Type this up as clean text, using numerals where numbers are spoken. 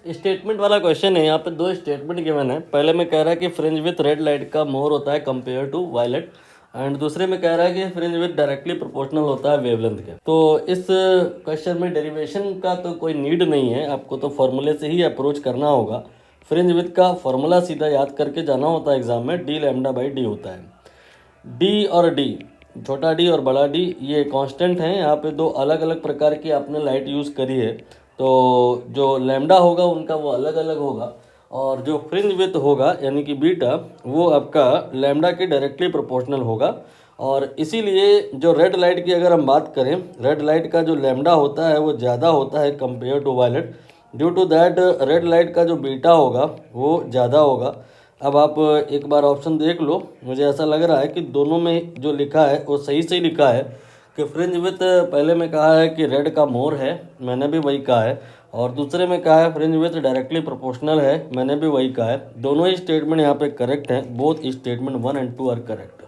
Statement वाला question है। यहाँ पे दो स्टेटमेंट गिवन है। पहले में कह रहा है कि फ्रिंज विथ रेड लाइट का मोर होता है कंपेयर टू वायलेट, एंड दूसरे में कह रहा है कि फ्रिंज विथ डायरेक्टली प्रोपोर्शनल होता है वेवलेंथ के। तो इस क्वेश्चन में डेरिवेशन का तो कोई नीड नहीं है, आपको तो फॉर्मूले से ही अप्रोच करना होगा। फ्रिंज विथ का फॉर्मूला सीधा याद करके जाना होता है एग्जाम में, डी लैम्डा बाई डी होता है। डी और डी, छोटा डी और बड़ा डी, ये कांस्टेंट हैं। यहाँ पे दो अलग अलग प्रकार की आपने लाइट यूज़ करी है, तो जो लैम्डा होगा उनका वो अलग अलग होगा, और जो फ्रिंज विथ होगा यानी कि बीटा, वो आपका लैम्डा के डायरेक्टली प्रोपोर्शनल होगा। और इसीलिए जो रेड लाइट की अगर हम बात करें, रेड लाइट का जो लैम्डा होता है वो ज़्यादा होता है compare to violet. Due to that red light का जो बीटा होगा वो ज़्यादा होगा। अब आप एक बार ऑप्शन देख लो, मुझे ऐसा लग रहा है कि दोनों में जो लिखा है वो सही सही लिखा है कि फ्रिंज विथ, पहले में कहा है कि रेड का मोर है, मैंने भी वही कहा है, और दूसरे में कहा है फ्रिंज विथ डायरेक्टली प्रोपोर्शनल है, मैंने भी वही कहा है। दोनों ही स्टेटमेंट यहाँ पे करेक्ट हैं। Both statement 1 and 2 are correct.